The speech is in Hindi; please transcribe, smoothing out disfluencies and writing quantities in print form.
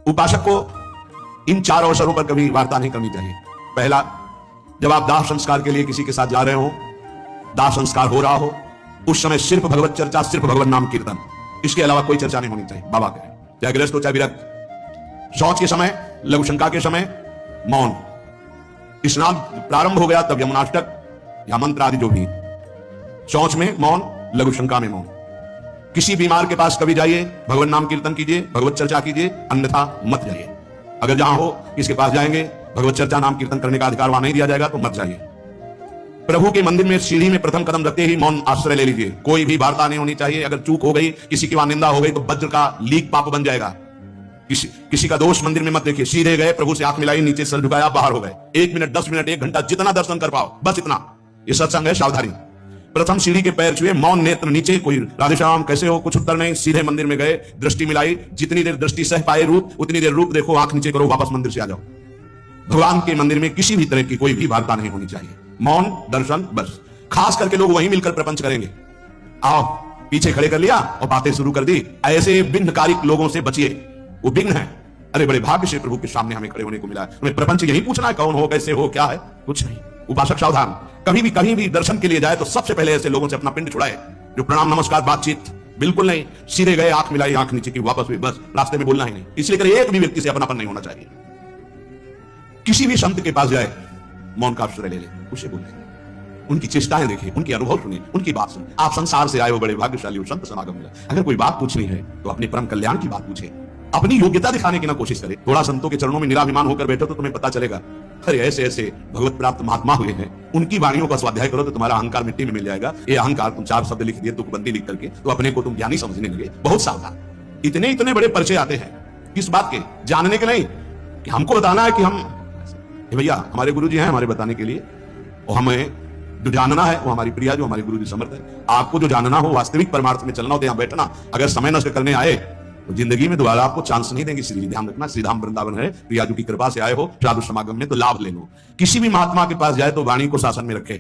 उपासक को इन 4 अवसरों पर कभी वार्ता नहीं करनी चाहिए। पहला, जब आप दाह संस्कार के लिए किसी के साथ जा रहे हो, दाह संस्कार हो रहा हो, उस समय सिर्फ भगवत चर्चा, सिर्फ भगवत नाम कीर्तन, इसके अलावा कोई चर्चा नहीं होनी चाहिए। बाबा कहे, चाहे गृहस्थ हो चाहे विरक्त। शौच के समय, लघु शंका के समय मौन। स्नान प्रारंभ हो गया तब यमुनाष्टक या मंत्र आदि जो भी, शौच में मौन, लघु शंका में मौन। किसी बीमार के पास कभी जाइए, भगवत नाम कीर्तन कीजिए, भगवत चर्चा कीजिए, अन्यथा मत जाइए। अगर जहां हो किसके पास जाएंगे, भगवत चर्चा नाम कीर्तन करने का अधिकार वहां नहीं दिया जाएगा तो मत जाइए। प्रभु के मंदिर में सीढ़ी में प्रथम कदम रखते ही मौन आश्रय ले लीजिए। कोई भी वार्ता नहीं होनी चाहिए। अगर चूक हो गई, किसी की वहां निंदा हो गई तो वज्र का लीक पाप बन जाएगा। किसी का दोष मंदिर में मत देखिए। सीधे गए, प्रभु से आंख मिलाई, नीचे सर झुकाया, बाहर हो गए। 1 मिनट, 10 मिनट, 1 घंटा, जितना दर्शन कर पाओ, बस इतना। ये सत्संग है, सावधानी। प्रथम सीढ़ी के पैर छुए, मौन, नेत्र नीचे, कोई राधेश्याम कैसे हो, कुछ उत्तर नहीं। सीधे मंदिर में गए, दृष्टि मिलाई, जितनी देर दृष्टि सह पाए रूप, उतनी देर रूप देखो, आंख नीचे करो, वापस मंदिर से आ जाओ। भगवान के मंदिर में किसी भी तरह की कोई भी वार्ता नहीं होनी चाहिए। मौन, दर्शन, बस। खास करके लोग वहीं मिलकर प्रपंच करेंगे। आओ, पीछे खड़े कर लिया और बातें शुरू कर दी। ऐसे विघ्नकारी लोगों से बचिए, वो विघ्न है। अरे बड़े भाग्य से प्रभु के सामने हमें खड़े होने को मिला है। हमें प्रपंच यही पूछना है, कौन हो, कैसे हो, क्या है, कुछ नहीं। उपासक सावधान, कहीं भी दर्शन के लिए जाए तो सबसे पहले ऐसे लोगों से अपना पिंड छुड़ाए जो प्रणाम नमस्कार बातचीत बिल्कुल नहीं। सीधे गए, आंख मिलाई, आंख नीचे की, वापस हुई, बस। रास्ते में बोलना ही नहीं। इसलिए कर एक भी व्यक्ति से अपनापन नहीं होना चाहिए। किसी भी संत के पास जाए, मौन का आश्रय ले ले, उसे बोले, उनकी चेष्टाएं देखिए, उनके अनुभव सुनिए, उनकी बात सुनिए। आप संसार से आए हो, बड़े भाग्यशाली हो, संत समागम मिला। अगर कोई बात पूछनी है तो अपने परम कल्याण की बात पूछे। अपनी योग्यता दिखाने की ना कोशिश करे। थोड़ा संतों के चरणों में निराभिमान होकर बैठो तो तुम्हें पता चलेगा, अरे ऐसे ऐसे भगवत प्राप्त महात्मा हुए हैं, उनकी वाणियों का स्वाध्याय करो तो तुम्हारा अहंकार मिट्टी में मिल जाएगा। ये अहंकार, तुम 4 शब्द लिख दिए तुकबंदी लिख करके, तो अपने को तुम ज्ञानी समझने लगे। बहुत सावधान। इतने बड़े परिचय आते हैं, किस बात के? जानने के नहीं, कि हमको बताना है कि हम भैया हमारे गुरु जी हैं हमारे बताने के लिए, और हमें जो जानना है वो हमारी प्रिया, जो हमारे गुरु जी समर्थ है। आपको जो जानना हो, वास्तविक परमार्थ में चलना हो तो यहाँ बैठना। अगर समय नष्ट करने आए तो जिंदगी में दोबारा आपको चांस नहीं देंगे। इसलिए ध्यान रखना, श्रीधाम वृंदावन है, प्रिया जी की कृपा से आए हो, साधु समागम में तो लाभ ले लो। किसी भी महात्मा के पास जाए तो वाणी को शासन में रखे।